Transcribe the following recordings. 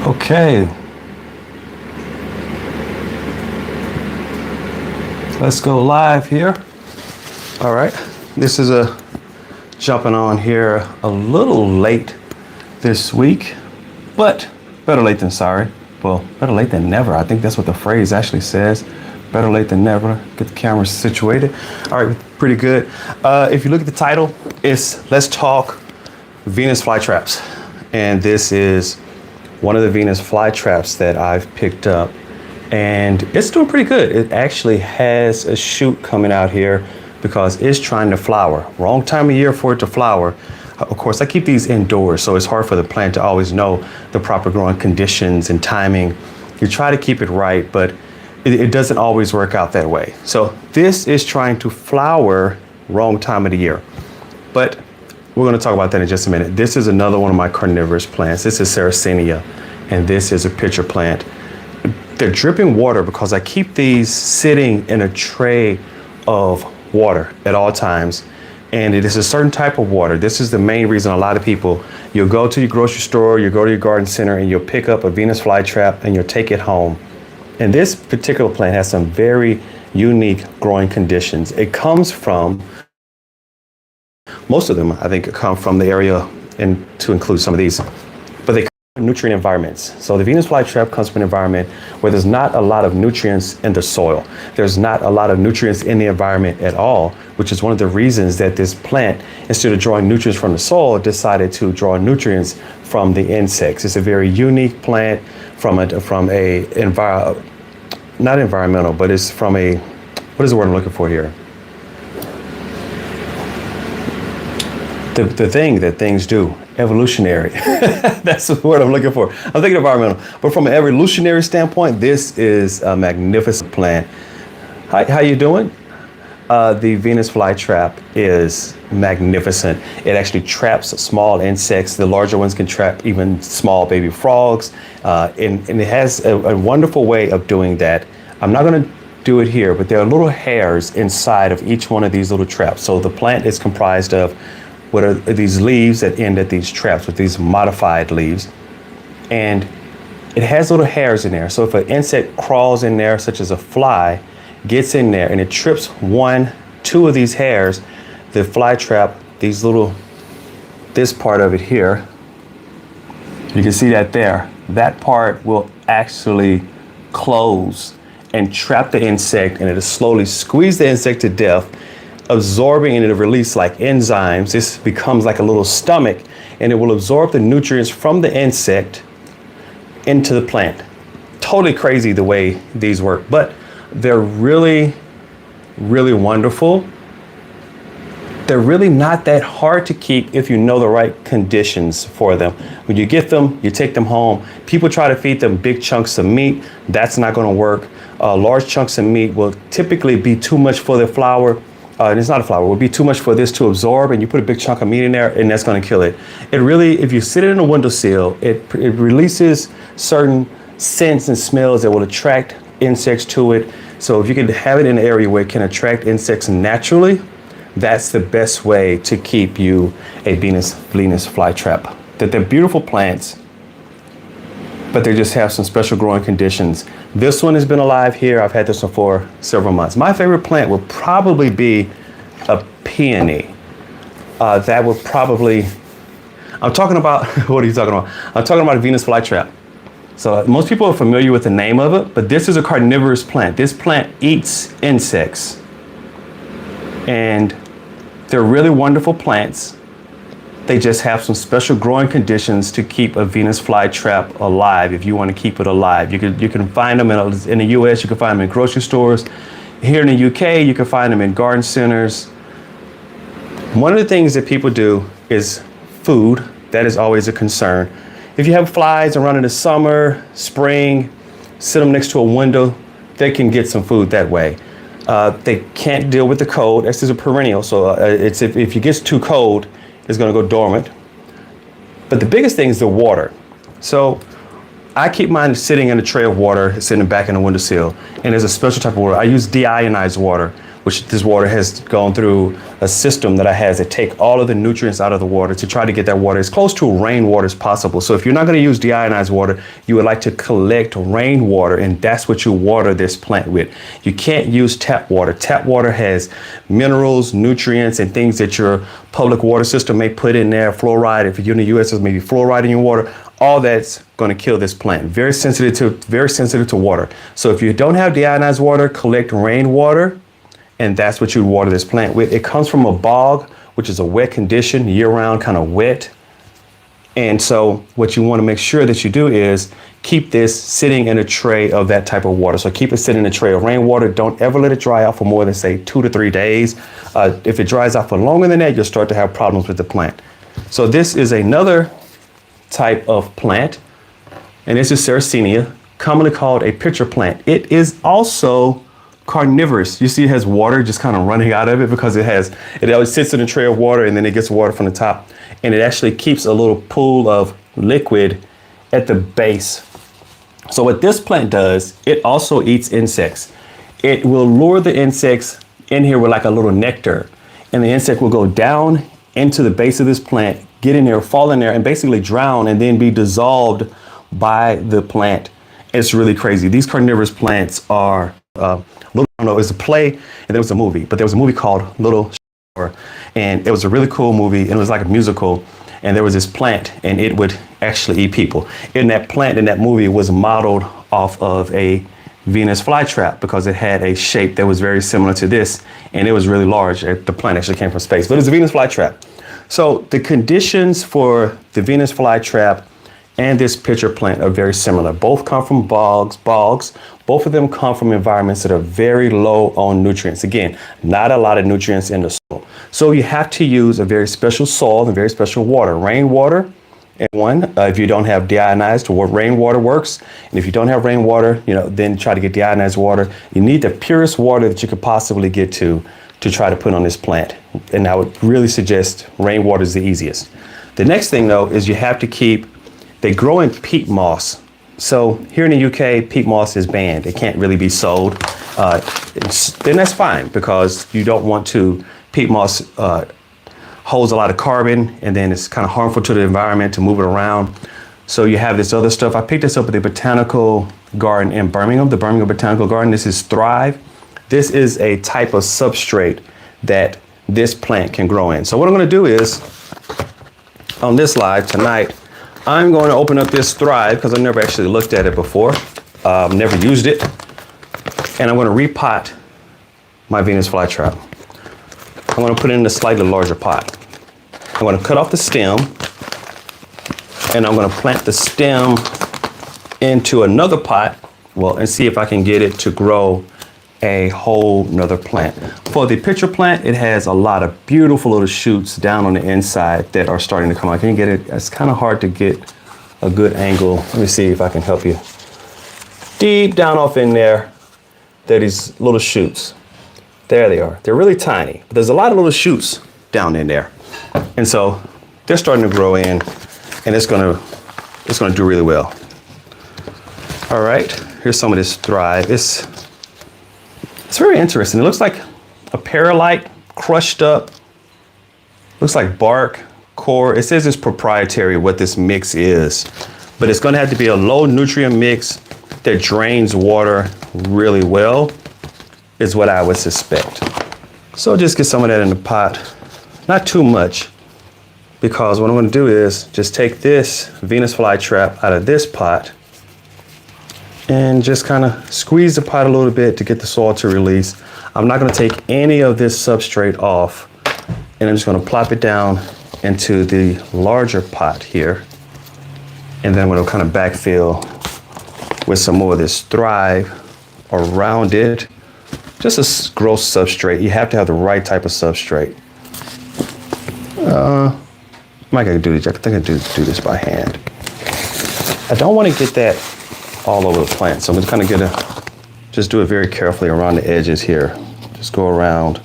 Okay. Let's go live here. All right. This is a jumping on here a little late this week, but better late than sorry. Well, better late than never. I think that's what the phrase actually says. Better late than never. Get the camera situated. All right, pretty good. If you look at the title, it's Let's Talk Venus Flytraps. And this is one of the Venus flytraps that I've picked up. And it's doing pretty good. It actually has a shoot coming out here because it's trying to flower. Wrong time of year for it to flower. Of course, I keep these indoors, so it's hard for the plant to always know the proper growing conditions and timing. You try to keep it right, but it doesn't always work out that way. So this is trying to flower wrong time of the year. But we're going to talk about that in just a minute. This is another one of my carnivorous plants. This is Sarracenia, and this is a pitcher plant. They're dripping water because I keep these sitting in a tray of water at all times. And it is a certain type of water. This is the main reason a lot of people, you'll go to your grocery store, you go to your garden center, and you'll pick up a Venus flytrap and you'll take it home. And this particular plant has some very unique growing conditions. It comes from, most of them, I think, come from the area, and to include some of these, but they come from nutrient environments. So the Venus flytrap comes from an environment where there's not a lot of nutrients in the soil. There's not a lot of nutrients in the environment at all, which is one of the reasons that this plant, instead of drawing nutrients from the soil, decided to draw nutrients from the insects. It's a very unique plant not environmental, but it's from a, what is the word I'm looking for here? The thing that things do, evolutionary. That's the word I'm looking for. I'm thinking environmental, but from an evolutionary standpoint, this is a magnificent plant. Hi, how you doing? The Venus flytrap is magnificent. It actually traps small insects. The larger ones can trap even small baby frogs. And it has a wonderful way of doing that. I'm not going to do it here, but there are little hairs inside of each one of these little traps. So the plant is comprised of what are these leaves that end at these traps with these modified leaves. And it has little hairs in there. So if an insect crawls in there, such as a fly, gets in there and it trips one, two of these hairs, the fly trap, this part of it here, you can see that there, that part will actually close and trap the insect, and it'll slowly squeeze the insect to death, absorbing, and it'll release like enzymes. This becomes like a little stomach, and it will absorb the nutrients from the insect into the plant. Totally crazy the way these work, but they're really, really wonderful. They're really not that hard to keep if you know the right conditions for them. When you get them, you take them home. People try to feed them big chunks of meat. That's not going to work. Large chunks of meat will typically be too much for the flower. And it's not a flower, it will be too much for this to absorb, and you put a big chunk of meat in there and that's going to kill it. It really, if you sit it in a windowsill, it releases certain scents and smells that will attract insects to it. So if you can have it in an area where it can attract insects naturally, that's the best way to keep you a Venus flytrap. That they're beautiful plants, but they just have some special growing conditions. This one has been alive here. I've had this one for several months. My favorite plant would probably be a peony. That would probably, I'm talking about, what are you talking about? I'm talking about a Venus flytrap. So most people are familiar with the name of it, but this is a carnivorous plant. This plant eats insects. And they're really wonderful plants. They just have some special growing conditions to keep a Venus flytrap alive. If you want to keep it alive, you can find them in the US. You can find them in grocery stores. Here in the UK, you can find them in garden centers. One of the things that people do is food. That is always a concern. If you have flies around in the summer, spring, sit them next to a window, they can get some food that way. They can't deal with the cold. This is a perennial, so if it gets too cold, it's going to go dormant. But the biggest thing is the water. So I keep mine sitting in a tray of water, sitting back in a windowsill, and there's a special type of water. I use deionized water, which this water has gone through a system that has to take all of the nutrients out of the water to try to get that water as close to rainwater as possible. So if you're not going to use deionized water, you would like to collect rainwater, and that's what you water this plant with. You can't use tap water. Tap water has minerals, nutrients, and things that your public water system may put in there. Fluoride, if you're in the US, there's maybe fluoride in your water. All that's going to kill this plant. Very sensitive to water. So if you don't have deionized water, collect rainwater, and that's what you water this plant with. It comes from a bog, which is a wet condition, year-round, kind of wet. And so what you want to make sure that you do is keep this sitting in a tray of that type of water. So keep it sitting in a tray of rainwater. Don't ever let it dry out for more than, say, 2 to 3 days. If it dries out for longer than that, you'll start to have problems with the plant. So this is another type of plant, and this is Sarracenia, commonly called a pitcher plant. It is also carnivorous. You see it has water just kind of running out of it because it always sits in a tray of water, and then it gets water from the top, and it actually keeps a little pool of liquid at the base. So what this plant does, it also eats insects. It will lure the insects in here with like a little nectar, and the insect will go down into the base of this plant, get in there, fall in there, and basically drown and then be dissolved by the plant. It's really crazy. These carnivorous plants are I don't know, it was a play and there was a movie, but there was a movie called Little Shower, and it was a really cool movie, and it was like a musical, and there was this plant, and it would actually eat people. And that plant in that movie was modeled off of a Venus flytrap because it had a shape that was very similar to this, and it was really large. The plant actually came from space, but it's a Venus flytrap. So the conditions for the Venus flytrap and this pitcher plant are very similar. Both come from bogs. Both of them come from environments that are very low on nutrients. Again, not a lot of nutrients in the soil. So you have to use a very special soil and very special water. Rainwater, and if you don't have deionized, rainwater works. And if you don't have rainwater, then try to get deionized water. You need the purest water that you could possibly get to try to put on this plant. And I would really suggest rainwater is the easiest. The next thing though is you have to they grow in peat moss. So here in the UK, peat moss is banned. It can't really be sold. Then that's fine because you don't want to. Peat moss holds a lot of carbon, and then it's kind of harmful to the environment to move it around. So you have this other stuff. I picked this up at the Botanical Garden in Birmingham, the Birmingham Botanical Garden. This is Thrive. This is a type of substrate that this plant can grow in. So what I'm going to do is, on this live tonight, I'm going to open up this Thrive because I've never actually looked at it before. Never used it. And I'm going to repot my Venus flytrap. I'm going to put it in a slightly larger pot. I'm going to cut off the stem, and I'm going to plant the stem into another pot, and see if I can get it to grow a whole nother plant. For the pitcher plant, it has a lot of beautiful little shoots down on the inside that are starting to come out. Can you get it? It's kind of hard to get a good angle. Let me see if I can help you. Deep down off in there, there are these little shoots. There they are. They're really tiny, but there's a lot of little shoots down in there. And so they're starting to grow in, and it's gonna do really well. All right, here's some of this Thrive. It's very interesting. It looks like a perlite crushed up. Looks like bark, core. It says it's proprietary what this mix is, but it's going to have to be a low nutrient mix that drains water really well, is what I would suspect. So just get some of that in the pot. Not too much, because what I'm going to do is just take this Venus flytrap out of this pot and just kind of squeeze the pot a little bit to get the soil to release. I'm not going to take any of this substrate off, and I'm just going to plop it down into the larger pot here, and then I'm going to kind of backfill with some more of this Thrive around it. Just a gross substrate. You have to have the right type of substrate. I think I can do this by hand. I don't want to get that all over the plant, so I'm just kind of just do it very carefully around the edges here. Just go around.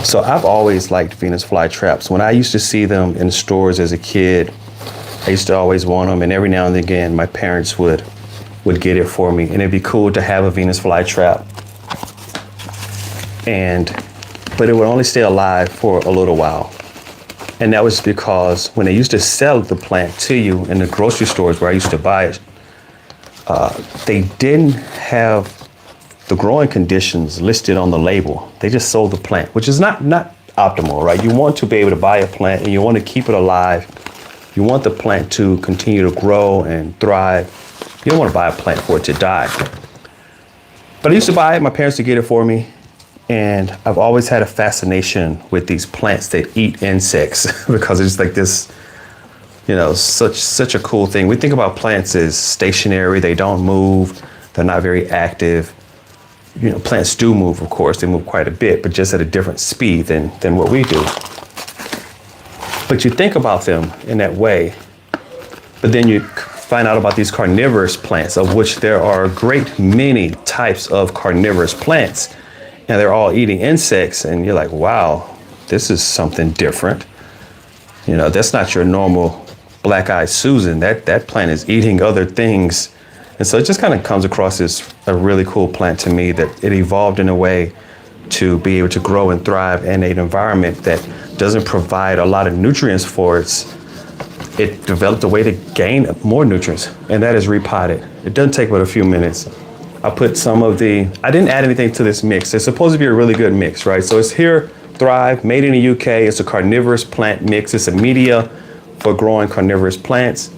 So I've always liked Venus flytraps. When I used to see them in stores as a kid, I used to always want them, and every now and again my parents would get it for me, and it'd be cool to have a Venus flytrap but it would only stay alive for a little while. And that was because when they used to sell the plant to you in the grocery stores where I used to buy it, they didn't have the growing conditions listed on the label. They just sold the plant, which is not optimal, right? You want to be able to buy a plant and you want to keep it alive. You want the plant to continue to grow and thrive. You don't want to buy a plant for it to die. But I used to buy it. My parents would get it for me. And I've always had a fascination with these plants that eat insects because it's like this, such a cool thing. We think about plants as stationary. They don't move. They're not very active. Plants do move, of course. They move quite a bit, but just at a different speed than what we do. But you think about them in that way, but then you find out about these carnivorous plants, of which there are a great many types of carnivorous plants, and they're all eating insects, and you're like, wow, this is something different. That's not your normal black-eyed Susan. That plant is eating other things. And so it just kind of comes across as a really cool plant to me, that it evolved in a way to be able to grow and thrive in an environment that doesn't provide a lot of nutrients for it developed a way to gain more nutrients, and that is repotted. It doesn't take but a few minutes. I put I didn't add anything to this mix. It's supposed to be a really good mix, right? So it's here, Thrive, made in the UK. It's a carnivorous plant mix. It's a media for growing carnivorous plants.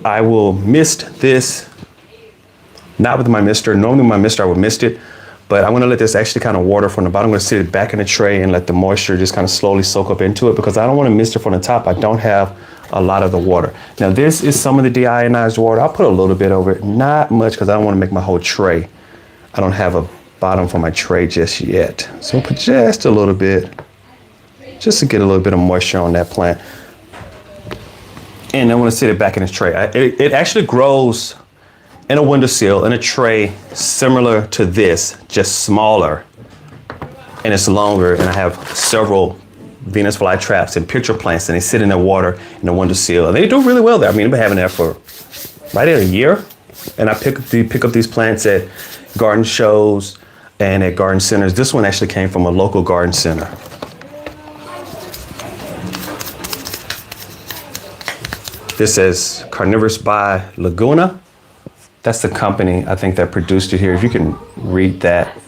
I will mist this, not with my mister. Normally my mister, I would mist it, but I'm gonna let this actually kind of water from the bottom. I'm gonna sit it back in the tray and let the moisture just kind of slowly soak up into it, because I don't wanna mist it from the top. I don't have a lot of the water. Now this is some of the deionized water. I'll put a little bit over it, not much, because I don't wanna make my whole tray. I don't have a bottom for my tray just yet. So I'll put just a little bit, just to get a little bit of moisture on that plant. And I wanna sit it back in the tray. It actually grows in a windowsill, in a tray similar to this, just smaller, and it's longer, and I have several Venus flytraps and pitcher plants, and they sit in the water in the windowsill, and they do really well there. I mean, I've been having that for right at a year, and I pick up these plants at garden shows and at garden centers. This one actually came from a local garden center. This says Carnivorous by Laguna. That's the company, I think, that produced it here. If you can read that,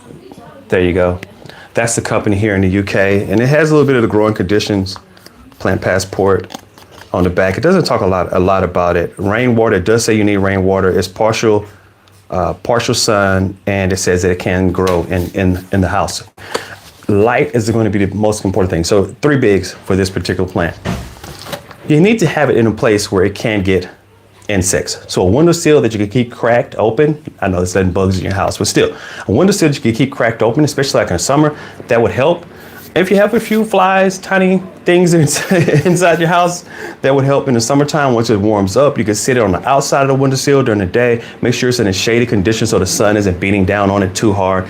there you go. That's the company here in the UK, and it has a little bit of the growing conditions, plant passport on the back. It doesn't talk a lot about it. Rainwater, it does say you need rainwater. It's partial sun, and it says that it can grow in the house. Light is going to be the most important thing. So 3 bigs for this particular plant. You need to have it in a place where it can get insects. So a windowsill that you can keep cracked open. I know it's letting bugs in your house, but still, a windowsill that you can keep cracked open, especially like in the summer, that would help. If you have a few flies, tiny things inside your house, that would help in the summertime. Once it warms up, you can sit it on the outside of the windowsill during the day. Make sure it's in a shady condition so the sun isn't beating down on it too hard.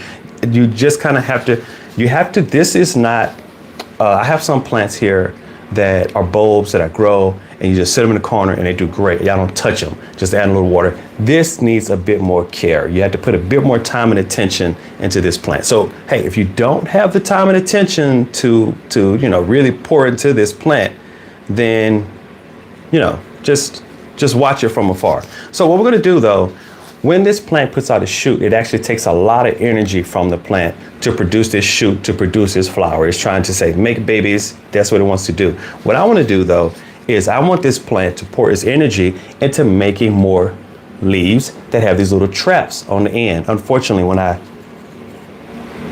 You just kind of have to, this is not, I have some plants here that are bulbs that I grow, and you just sit them in the corner and they do great. Y'all don't touch them, just add a little water. This needs a bit more care. You have to put a bit more time and attention into this plant. So, hey, if you don't have the time and attention to really pour into this plant, then, just watch it from afar. So what we're gonna do though, when this plant puts out a shoot, it actually takes a lot of energy from the plant to produce this shoot, to produce this flower. It's trying to say, make babies. That's what it wants to do. What I want to do though, is I want this plant to pour its energy into making more leaves that have these little traps on the end. Unfortunately,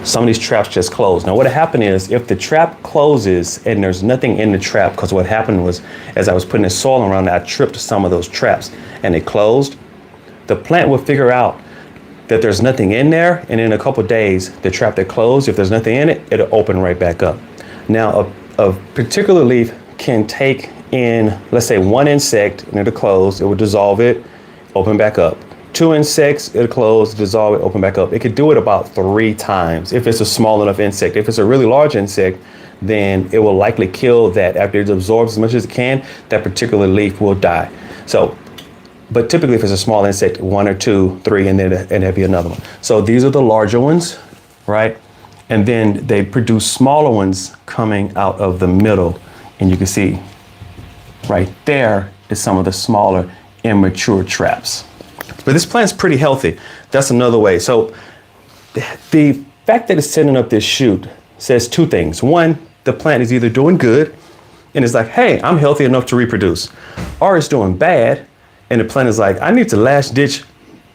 some of these traps just close. Now what happened is, if the trap closes and there's nothing in the trap, because what happened was, as I was putting the soil around it, I tripped some of those traps and they closed. The plant will figure out that there's nothing in there, and in a couple days, the trap that closed, if there's nothing in it, it'll open right back up. Now, a particular leaf can take in, let's say, 1 insect, and it'll close, it will dissolve it, open back up. 2 insects, it'll close, dissolve it, open back up. It could do it about 3 times if it's a small enough insect. If it's a really large insect, then it will likely kill that. After it absorbs as much as it can, that particular leaf will die. So, but typically if it's a small insect, 1 or 2, 3, and then there'll be another one. So these are the larger ones, right? And then they produce smaller ones coming out of the middle. And you can see right there is some of the smaller immature traps. But this plant's pretty healthy. That's another way. So the fact that it's sending up this shoot says two things. One, the plant is either doing good and it's like, hey, I'm healthy enough to reproduce, or it's doing bad and the plant is like, I need to last ditch,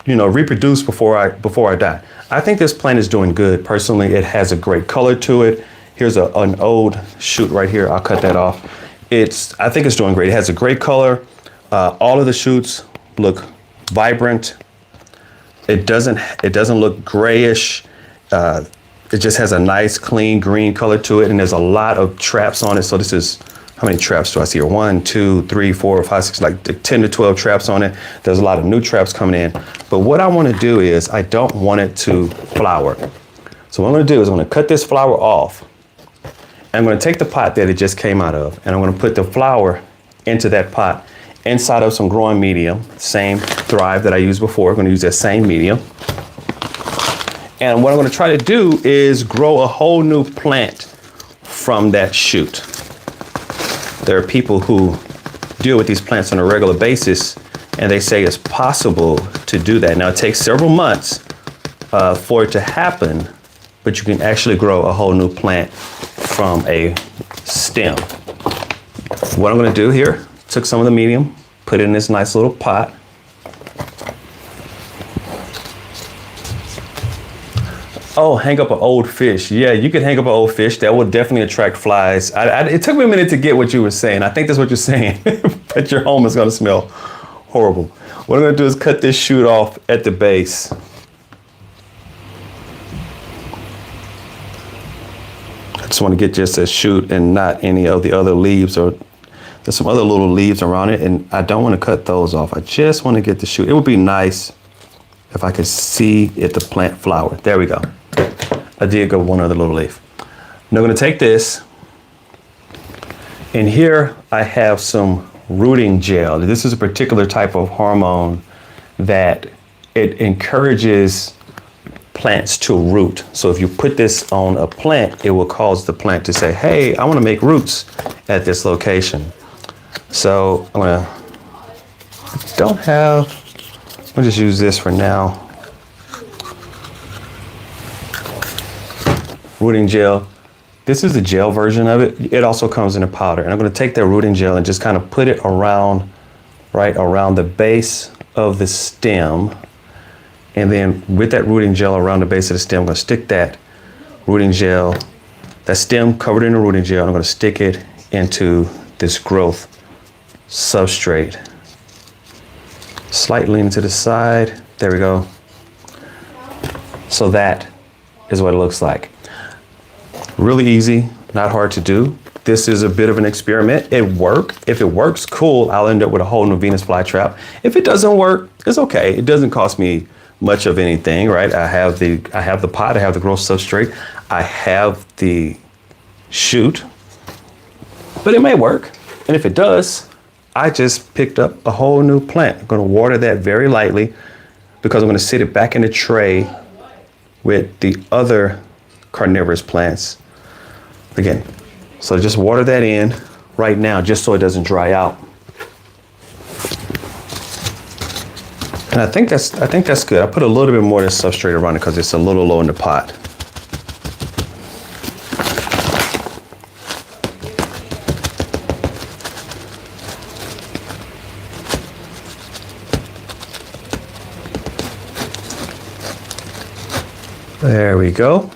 reproduce before I die. I think this plant is doing good. Personally, it has a great color to it. Here's an old shoot right here. I'll cut that off. I think it's doing great. It has a great color. All of the shoots look vibrant. It doesn't look grayish. It just has a nice, clean green color to it, and there's a lot of traps on it. So this is, how many traps do I see here? 1, 2, 3, 4, 5, 6, like 10 to 12 traps on it. There's a lot of new traps coming in. But what I want to do is, I don't want it to flower. So what I'm going to do is I'm going to cut this flower off. I'm going to take the pot that it just came out of, and I'm going to put the flower into that pot inside of some growing medium, same Thrive that I used before. I'm going to use that same medium. And what I'm going to try to do is grow a whole new plant from that shoot. There are people who deal with these plants on a regular basis, and they say it's possible to do that. Now, it takes several months for it to happen, but you can actually grow a whole new plant from a stem. What I'm going to do here, took some of the medium, put it in this nice little pot. Oh, hang up an old fish. Yeah, you could hang up an old fish. That would definitely attract flies. It took me a minute to get what you were saying. I think that's what you're saying. But your home is going to smell horrible. What I'm going to do is cut this shoot off at the base. I just want to get just a shoot and not any of the other leaves, or there's some other little leaves around it, and I don't want to cut those off. I just want to get the shoot. It would be nice if I could see the plant flower. There we go. I did go one other little leaf. Now I'm going to take this, and here I have some rooting gel. This is a particular type of hormone that it encourages plants to root. So if you put this on a plant, it will cause the plant to say, hey, I want to make roots at this location. So I'll just use this for now. Rooting gel. This is the gel version of it. It also comes in a powder. And I'm going to take that rooting gel and just kind of put it around, right around the base of the stem. And then with that rooting gel around the base of the stem, I'm going to stick that rooting gel, that stem covered in the rooting gel, and I'm going to stick it into this growth substrate. Slightly into the side. There we go. So that is what it looks like. Really easy, not hard to do. This is a bit of an experiment. If it works, cool. I'll end up with a whole new Venus flytrap. If it doesn't work, it's okay. It doesn't cost me much of anything, right? I have the pot, I have the growth substrate, I have the shoot, but it may work. And if it does, I just picked up a whole new plant. I'm going to water that very lightly because I'm going to sit it back in the tray with the other carnivorous plants. Again, so just water that in right now just so it doesn't dry out. And I think that's good. I put a little bit more of this substrate around it because it's a little low in the pot. There we go.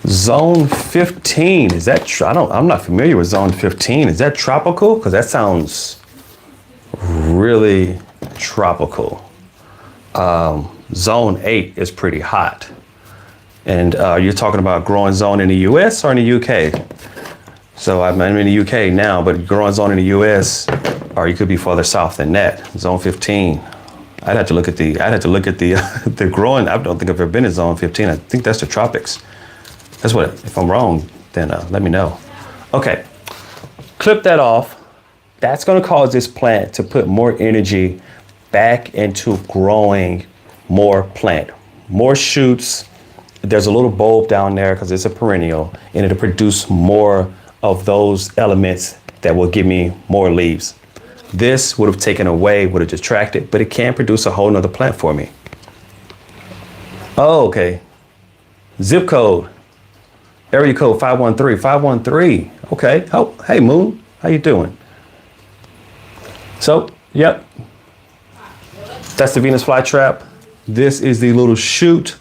Zone 15, is that, I'm not familiar with zone 15. Is that tropical? Because that sounds really tropical. Zone 8 is pretty hot. And you're talking about growing zone in the US or in the UK? So I'm in the UK now, but growing zone in the US, or you could be farther south than that. Zone 15. I'd have to look at the growing. I don't think I've ever been in zone 15. I think that's the tropics. That's what, if I'm wrong, then let me know. Okay, clip that off. That's gonna cause this plant to put more energy back into growing more plant, more shoots. There's a little bulb down there because it's a perennial, and it'll produce more of those elements that will give me more leaves. This would have taken away, would have detracted, but it can produce a whole nother plant for me. Oh, okay. Zip code, area code 513, 513. Okay. Oh, hey Moon, how you doing? So, yep. That's the Venus flytrap. This is the little shoot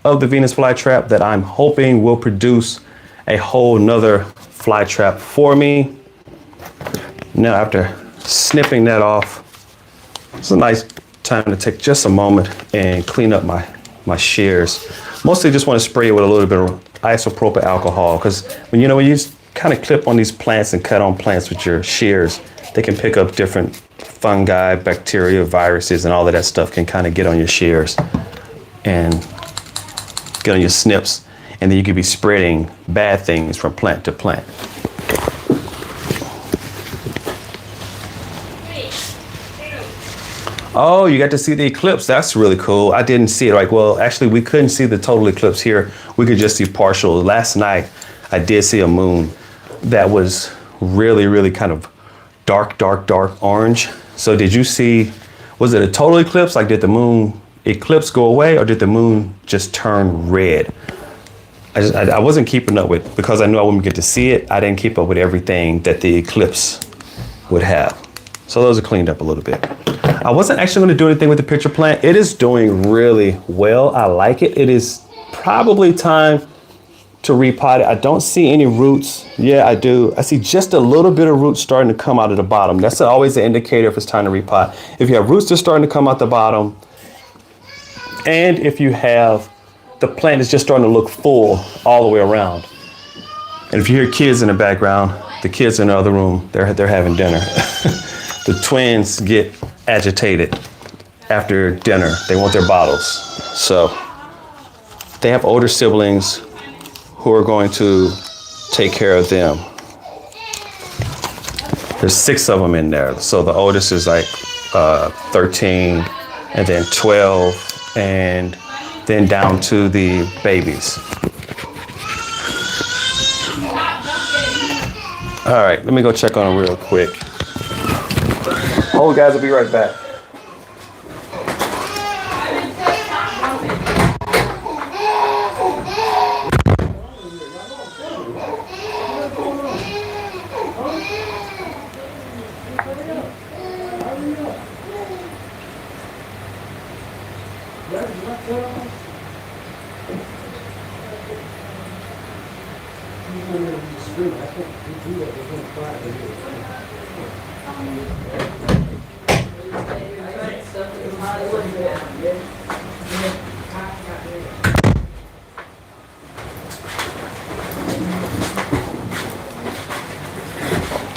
of the Venus flytrap that I'm hoping will produce a whole nother flytrap for me. Now, after snipping that off, it's a nice time to take just a moment and clean up my shears. Mostly just want to spray it with a little bit of isopropyl alcohol, because when you kind of clip on these plants and cut on plants with your shears, they can pick up different fungi, bacteria, viruses, and all of that stuff can kind of get on your shears and get on your snips, and then you could be spreading bad things from plant to plant. Oh, you got to see the eclipse. That's really cool. I didn't see it. Like, well, actually, we couldn't see the total eclipse here. We could just see partial. Last night, I did see a moon that was really, really kind of dark, dark, dark orange. So did you see, was it a total eclipse? Like, did the moon eclipse go away, or did the moon just turn red? I wasn't keeping up with, because I knew I wouldn't get to see it. I didn't keep up with everything that the eclipse would have. So those are cleaned up a little bit. I wasn't actually going to do anything with the pitcher plant. It is doing really well. I like it. It is probably time to repot it. I don't see any roots. Yeah, I do. I see just a little bit of roots starting to come out of the bottom. That's always an indicator if it's time to repot. If you have roots just starting to come out the bottom, and if you have the plant is just starting to look full all the way around. And if you hear kids in the background, the kids in the other room, they're having dinner. The twins get agitated after dinner. They want their bottles. So they have older siblings who are going to take care of them. There's 6 of them in there. So the oldest is like 13, and then 12, and then down to the babies. All right, let me go check on them real quick. Hold, guys, I'll be right back.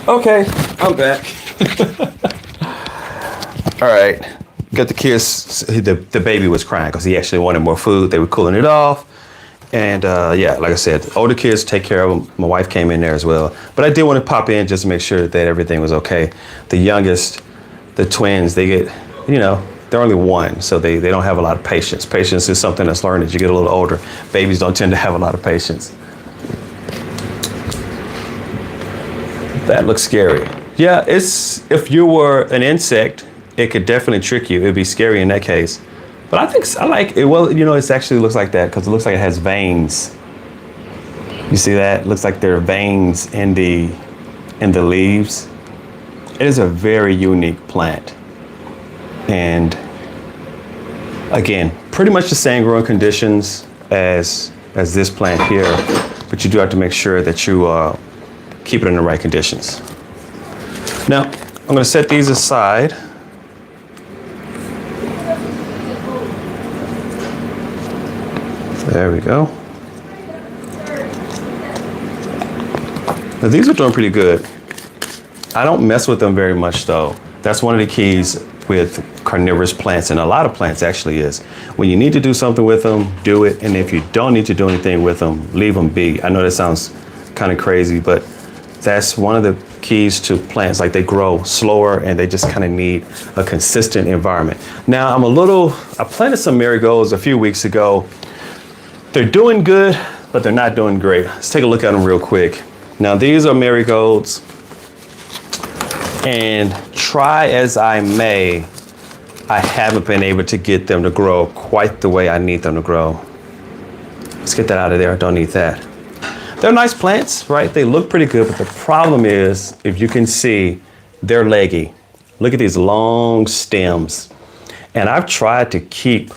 Okay, I'm back. All right, got the kids. The baby was crying because he actually wanted more food. They were cooling it off. And yeah, like I said, older kids take care of them. My wife came in there as well. But I did want to pop in just to make sure that everything was okay. The youngest, the twins, they get, they're only 1, so they don't have a lot of patience. Patience is something that's learned as you get a little older. Babies don't tend to have a lot of patience. That looks scary. Yeah, if you were an insect, it could definitely trick you. It'd be scary in that case. But I like it. Well, it actually looks like that because it looks like it has veins. You see that? It looks like there are veins in the leaves. It is a very unique plant. And again, pretty much the same growing conditions as this plant here, but you do have to make sure that you keep it in the right conditions. Now, I'm going to set these aside. There we go. Now these are doing pretty good. I don't mess with them very much though. That's one of the keys with carnivorous plants, and a lot of plants actually is. When you need to do something with them, do it. And if you don't need to do anything with them, leave them be. I know that sounds kind of crazy, but that's one of the keys to plants. Like they grow slower and they just kind of need a consistent environment. Now I planted some marigolds a few weeks ago. They're doing good, but they're not doing great. Let's take a look at them real quick. Now these are marigolds, and try as I may, I haven't been able to get them to grow quite the way I need them to grow. Let's get that out of there. I don't need that. They're nice plants, right? They look pretty good, but the problem is, if you can see, they're leggy. Look at these long stems. And I've tried to keep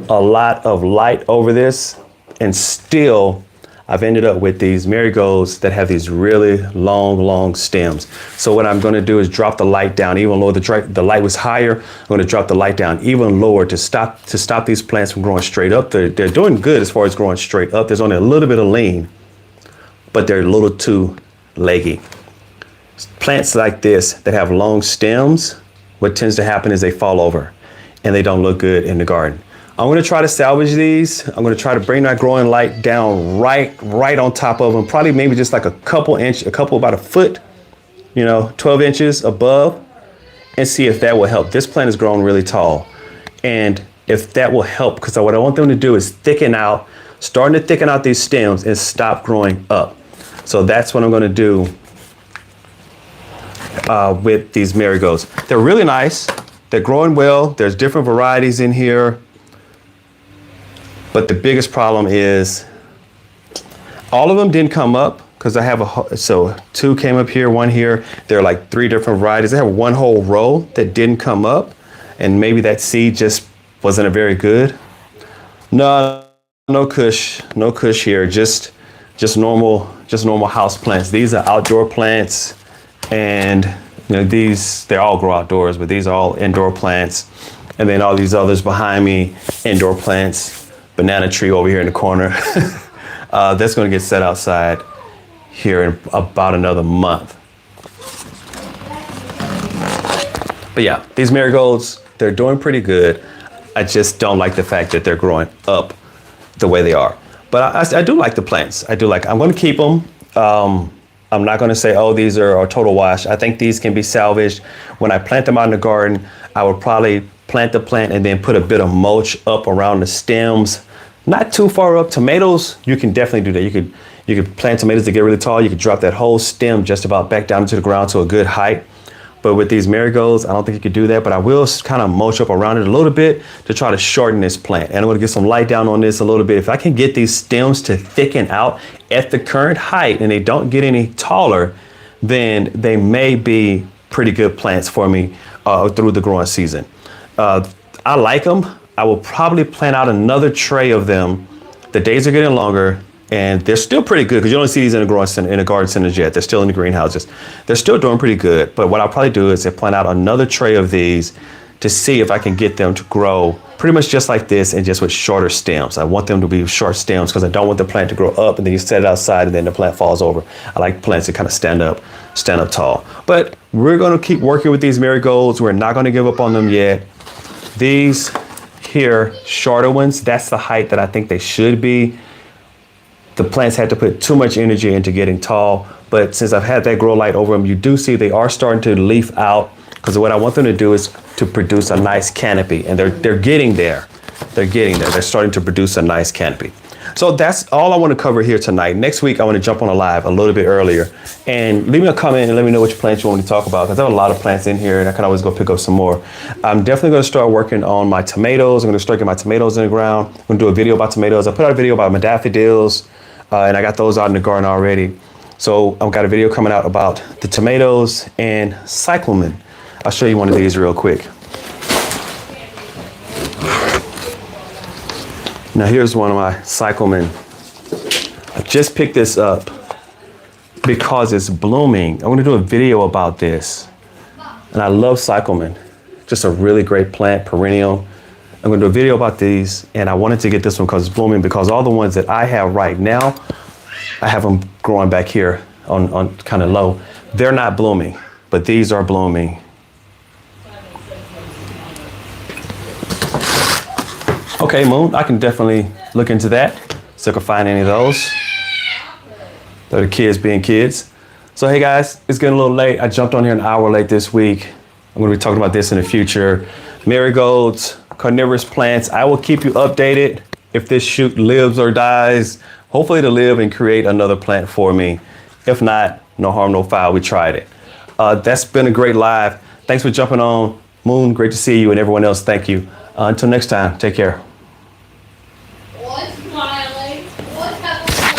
a lot of light over this, and still I've ended up with these marigolds that have these really long stems. So what I'm gonna do is drop the light down even lower. The light was higher. I'm gonna drop the light down even lower to stop these plants from growing straight up. They're doing good as far as growing straight up. There's only a little bit of lean, but they're a little too leggy. Plants like this that have long stems, what tends to happen is they fall over and they don't look good in the garden. I'm gonna try to salvage these. I'm gonna try to bring that growing light down right on top of them, probably maybe just like about a foot, 12 inches above, and see if that will help. This plant is growing really tall, and if that will help, because what I want them to do is starting to thicken out these stems and stop growing up. So that's what I'm gonna do with these marigolds. They're really nice. They're growing well. There's different varieties in here. But the biggest problem is all of them didn't come up, because I have so 2 came up here, 1 here. There are like 3 different varieties. I have 1 whole row that didn't come up, and maybe that seed just wasn't a very good. No kush here. Just normal house plants. These are outdoor plants, and they all grow outdoors, but these are all indoor plants. And then all these others behind me, indoor plants. Banana tree over here in the corner. That's going to get set outside here in about another month. But yeah, these marigolds, they're doing pretty good. I just don't like the fact that they're growing up the way they are. But I do like the plants. I'm going to keep them. I'm not going to say, oh, these are a total wash. I think these can be salvaged. When I plant them out in the garden, I would probably plant the plant and then put a bit of mulch up around the stems. Not too far up. Tomatoes, you can definitely do that. You could plant tomatoes to get really tall. You could drop that whole stem just about back down into the ground to a good height. But with these marigolds, I don't think you could do that, but I will kind of mulch up around it a little bit to try to shorten this plant. And I'm gonna get some light down on this a little bit. If I can get these stems to thicken out at the current height and they don't get any taller, then they may be pretty good plants for me through the growing season. I like them. I will probably plant out another tray of them. The days are getting longer, and they're still pretty good, because you don't see these in the garden centers yet. They're still in the greenhouses. They're still doing pretty good. But what I'll probably do is plant out another tray of these to see if I can get them to grow pretty much just like this and just with shorter stems. I want them to be short stems because I don't want the plant to grow up and then you set it outside and then the plant falls over. I like plants to kind of stand up tall. But we're going to keep working with these marigolds. We're not going to give up on them yet. These here, shorter ones, that's the height that I think they should be. The plants had to put too much energy into getting tall, but since I've had that grow light over them, you do see they are starting to leaf out, because what I want them to do is to produce a nice canopy, and they're getting there. They're starting to produce a nice canopy. So that's all I want to cover here tonight. Next week, I want to jump on a live a little bit earlier, and leave me a comment and let me know which plants you want me to talk about, because I have a lot of plants in here and I can always go pick up some more. I'm definitely going to start working on my tomatoes. I'm going to start getting my tomatoes in the ground. I'm going to do a video about tomatoes. I put out a video about my daffodils, and I got those out in the garden already. So I've got a video coming out about the tomatoes and cyclamen. I'll show you one of these real quick. Now here's one of my cyclamen. I just picked this up because it's blooming. I'm gonna do a video about this. And I love cyclamen. Just a really great plant, perennial. I'm gonna do a video about these, and I wanted to get this one because it's blooming, because all the ones that I have right now, I have them growing back here on kind of low. They're not blooming, but these are blooming. Okay, Moon, I can definitely look into that. See if I can find any of those. They're the kids being kids. So hey guys, it's getting a little late. I jumped on here an hour late this week. I'm gonna be talking about this in the future. Marigolds, carnivorous plants. I will keep you updated if this shoot lives or dies. Hopefully it'll live and create another plant for me. If not, no harm, no foul. We tried it. That's been a great live. Thanks for jumping on. Moon, great to see you, and everyone else, thank you. Until next time, take care. What's smiling? What's happening?